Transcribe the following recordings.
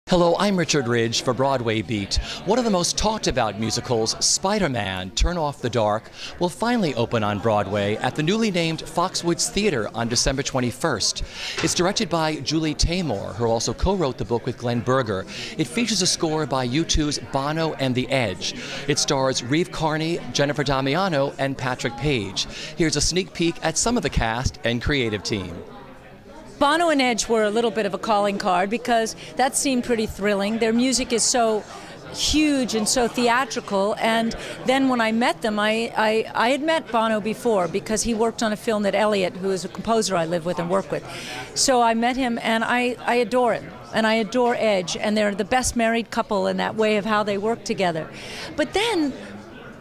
Hello, I'm Richard Ridge for Broadway Beat. One of the most talked about musicals, Spider-Man: Turn Off the Dark, will finally open on Broadway at the newly named Foxwoods Theater on December 21st. It's directed by Julie Taymor, who also co-wrote the book with Glenn Berger. It features a score by U2's Bono and The Edge. It stars Reeve Carney, Jennifer Damiano, and Patrick Page. Here's a sneak peek at some of the cast and creative team. Bono and Edge were a little bit of a calling card because that seemed pretty thrilling. Their music is so huge and so theatrical, and then when I met them, I had met Bono before because he worked on a film that Elliot, who is a composer I live with and work with. So I met him and I adore him. And I adore Edge, and they're the best married couple in that way of how they work together. But then,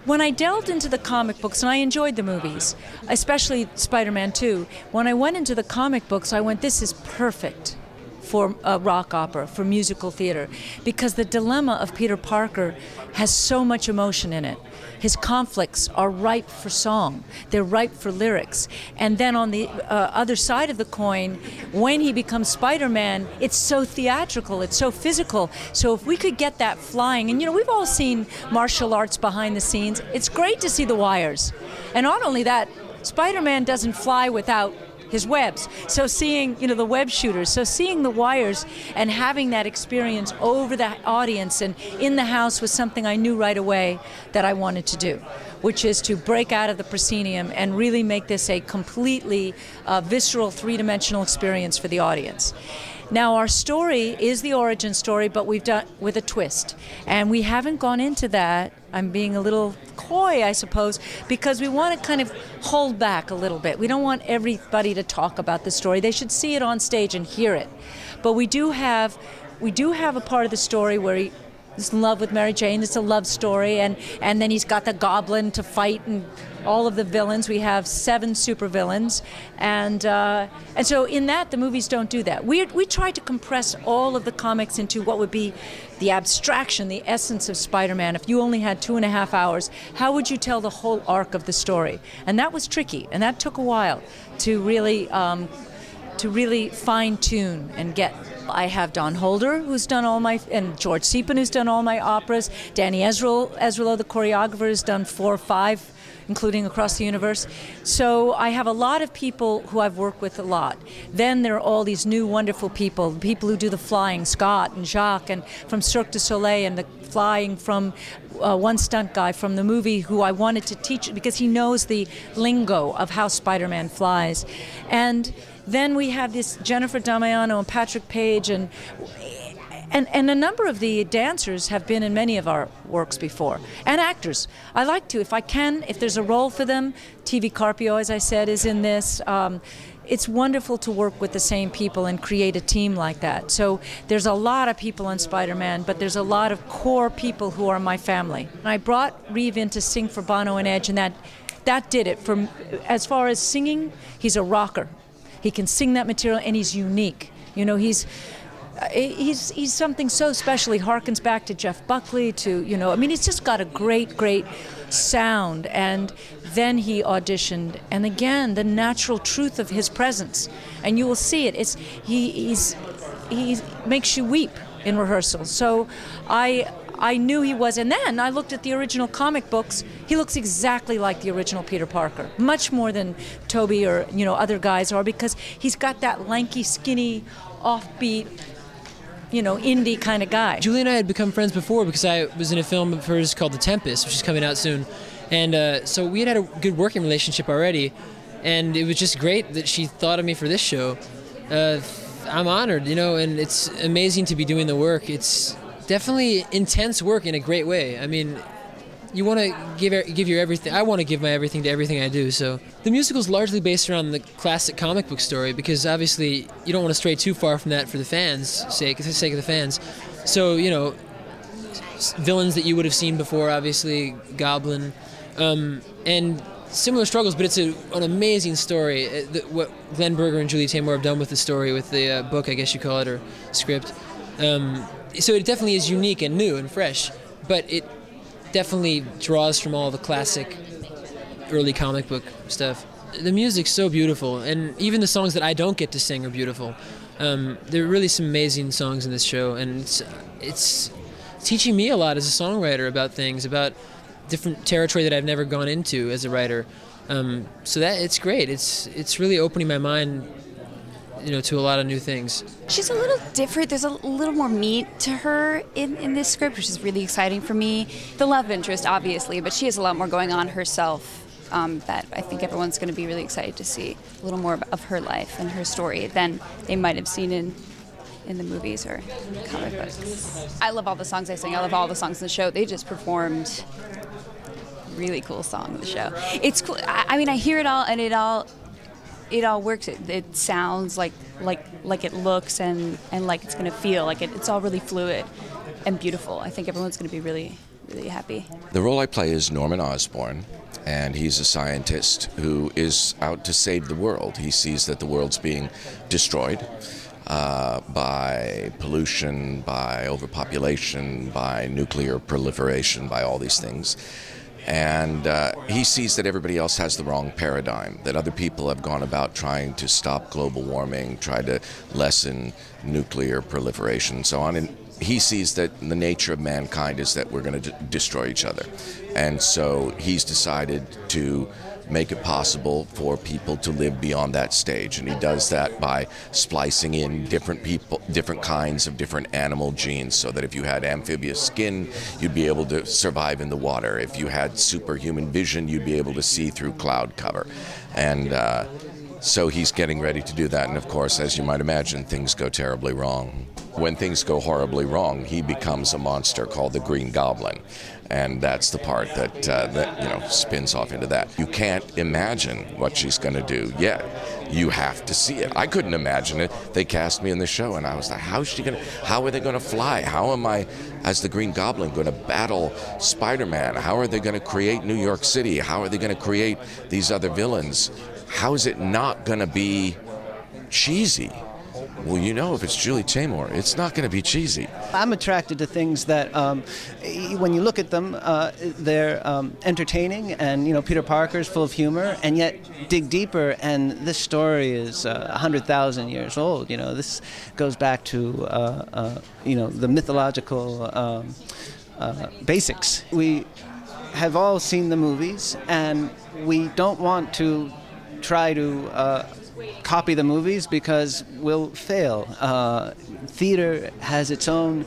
when I delved into the comic books, and I enjoyed the movies, especially Spider-Man 2, when I went into the comic books, I went, this is perfect for a rock opera, for musical theater, because the dilemma of Peter Parker has so much emotion in it. His conflicts are ripe for song. They're ripe for lyrics. And then on the other side of the coin, when he becomes Spider-Man, it's so theatrical, it's so physical. So if we could get that flying, and you know, we've all seen martial arts behind the scenes. It's great to see the wires. And not only that, Spider-Man doesn't fly without his webs. So seeing, you know, the web shooters, so seeing the wires and having that experience over the audience and in the house was something I knew right away that I wanted to do, which is to break out of the proscenium and really make this a completely visceral, three-dimensional experience for the audience. Now, our story is the origin story, but we've done with a twist. And we haven't gone into that. I'm being a little coy, I suppose, because we want to kind of hold back a little bit. We don't want everybody to talk about the story. They should see it on stage and hear it. But we do have a part of the story where he is in love with Mary Jane. It's a love story, and then he's got the goblin to fight and all of the villains. We have 7 supervillains, and so in that the movies don't do that. We try to compress all of the comics into what would be the abstraction, the essence of Spider-Man. If you only had 2.5 hours, how would you tell the whole arc of the story? And that was tricky, and that took a while to really fine-tune and get. I have Don Holder, who's done all my, and George Seepin, who's done all my operas. Danny Ezralo, the choreographer, has done 4 or 5, including Across the Universe. So I have a lot of people who I've worked with a lot. Then there are all these new wonderful people who do the flying, Scott and Jacques, and from Cirque du Soleil, and the flying from one stunt guy from the movie who I wanted to teach because he knows the lingo of how Spider-Man flies. And then we have this Jennifer Damiano and Patrick Page, and a number of the dancers have been in many of our works before, and actors. I like to, if I can, if there's a role for them. TV Carpio, as I said, is in this. It's wonderful to work with the same people and create a team like that. So there's a lot of people on Spider-Man, but there's a lot of core people who are my family. I brought Reeve in to sing for Bono and Edge, and that did it. As far as singing, he's a rocker. He can sing that material, and he's unique. You know, he's something so special. He harkens back to Jeff Buckley, I mean, he's just got a great, great sound. And then he auditioned, and again, the natural truth of his presence. And you will see it. He makes you weep in rehearsals. So I knew he was, and then I looked at the original comic books. He looks exactly like the original Peter Parker, much more than Toby or other guys are, because he's got that lanky, skinny, offbeat, indie kind of guy. Julie and I had become friends before because I was in a film of hers called The Tempest, which is coming out soon, and so we had a good working relationship already, and it was just great that she thought of me for this show. I'm honored, and it's amazing to be doing the work. It's definitely intense work in a great way. I mean, you want to give your everything. I want to give my everything to everything I do. So the musical is largely based around the classic comic book story because obviously you don't want to stray too far from that for the fans' sake, for the sake of the fans. So villains that you would have seen before, obviously Goblin, and similar struggles. But it's an amazing story. What Glenn Berger and Julie Taymor have done with the story, with the book, I guess you call it, or script. So it definitely is unique and new and fresh, but it definitely draws from all the classic early comic book stuff. The music's so beautiful, and even the songs that I don't get to sing are beautiful. There are really some amazing songs in this show, and it's teaching me a lot as a songwriter about things, about different territory that I've never gone into as a writer. So that it's great. It's really opening my mind, to a lot of new things. She's a little different. There's a little more meat to her in this script, which is really exciting for me. The love interest, obviously, but she has a lot more going on herself that I think everyone's going to be really excited to see. A little more of her life and her story than they might have seen in the movies or comic books. I love all the songs I sing. I love all the songs in the show. They just performed really cool song in the show. It's cool. I mean, I hear it all, and it all works. It sounds like it looks and like it's going to feel like it's all really fluid and beautiful. I think everyone's going to be really, really happy. The role I play is Norman Osborn, and he's a scientist who is out to save the world. He sees that the world's being destroyed by pollution, by overpopulation, by nuclear proliferation, by all these things. And he sees that everybody else has the wrong paradigm, that other people have gone about trying to stop global warming, try to lessen nuclear proliferation and so on. And he sees that the nature of mankind is that we're going to destroy each other. And so he's decided to make it possible for people to live beyond that stage. And he does that by splicing in different kinds of different animal genes, so that if you had amphibious skin, you'd be able to survive in the water. If you had superhuman vision, you'd be able to see through cloud cover. And so he's getting ready to do that. And of course, as you might imagine, things go terribly wrong. When things go horribly wrong, he becomes a monster called the Green Goblin. And that's the part that spins off into that. You can't imagine what she's going to do yet. You have to see it. I couldn't imagine it. They cast me in the show, and I was like, how are they going to fly? How am I, as the Green Goblin, going to battle Spider-Man? How are they going to create New York City? How are they going to create these other villains? How is it not going to be cheesy? Well, if it's Julie Taymor, it's not going to be cheesy. I'm attracted to things that, when you look at them, they're entertaining, and Peter Parker's full of humor, and yet dig deeper, and this story is 100,000 years old. This goes back to the mythological basics. We have all seen the movies, and we don't want to try to copy the movies because we'll fail. Theater has its own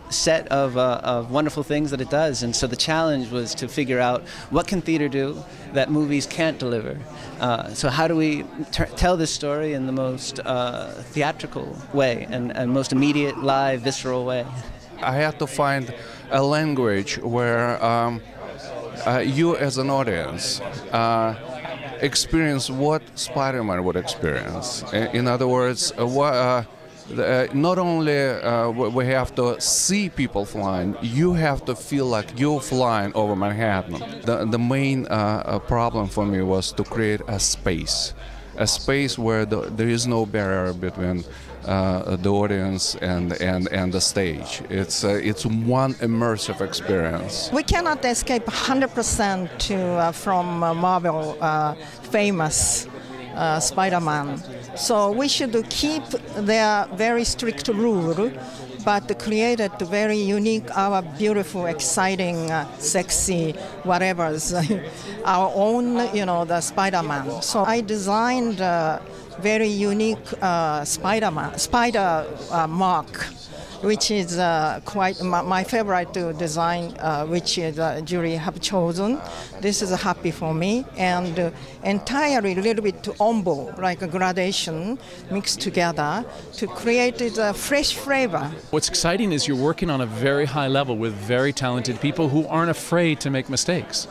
set of wonderful things that it does, and so the challenge was to figure out what can theater do that movies can't deliver. So how do we tell this story in the most theatrical way and most immediate, live, visceral way? I had to find a language where you as an audience experience what Spider-Man would experience. In other words, not only we have to see people flying, you have to feel like you're flying over Manhattan. The main problem for me was to create a space where there is no barrier between the audience and the stage. It's one immersive experience. We cannot escape 100% from Marvel famous Spider-Man. So we should keep their very strict rule, but create a very unique, our beautiful, exciting, sexy, whatever's our own, the Spider-Man. So I designed very unique spider mark, which is quite my favorite to design, which the jury have chosen. This is happy for me, and entirely a little bit ombo, like a gradation mixed together to create a fresh flavor. What's exciting is you're working on a very high level with very talented people who aren't afraid to make mistakes.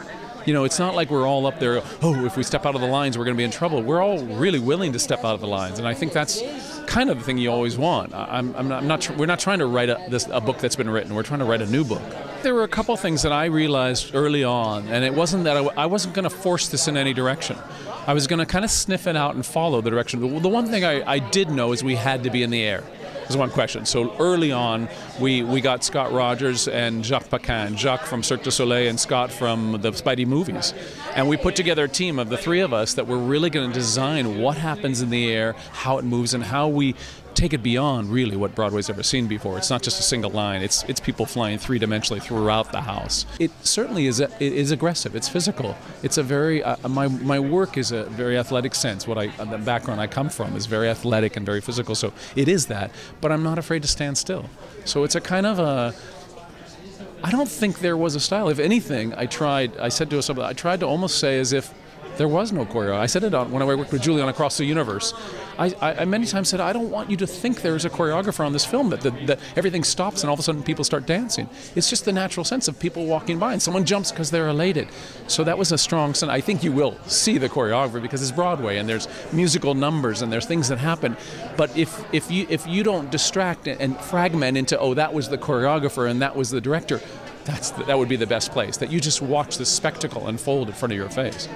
It's not like we're all up there, if we step out of the lines, we're going to be in trouble. We're all really willing to step out of the lines, and I think that's kind of the thing you always want. We're not trying to write a book that's been written. We're trying to write a new book. There were a couple things that I realized early on, and it wasn't that I wasn't going to force this in any direction. I was going to kind of sniff it out and follow the direction. The one thing I did know is we had to be in the air. There's one question. So early on, we got Scott Rogers and Jacques Paquin, Jacques from Cirque du Soleil and Scott from the Spidey movies. And we put together a team of the three of us that were really going to design what happens in the air, how it moves, and how we take it beyond really what Broadway's ever seen before. It's not just a single line. It's people flying three-dimensionally throughout the house. It certainly is aggressive. It's physical. It's a very my work is a very athletic sense. The background I come from is very athletic and very physical. So it is that. But I'm not afraid to stand still. So it's a kind of a. I don't think there was a style. If anything, I said to us, I tried to almost say as if there was no choreo. I said it when I worked with Julie on Across the Universe. I many times said, I don't want you to think there is a choreographer on this film, that everything stops and all of a sudden people start dancing. It's just the natural sense of people walking by and someone jumps because they're elated. So that was a strong sense. I think you will see the choreography because it's Broadway and there's musical numbers and there's things that happen. But if you don't distract and fragment into, oh, that was the choreographer and that was the director, that would be the best place, that you just watch the spectacle unfold in front of your face.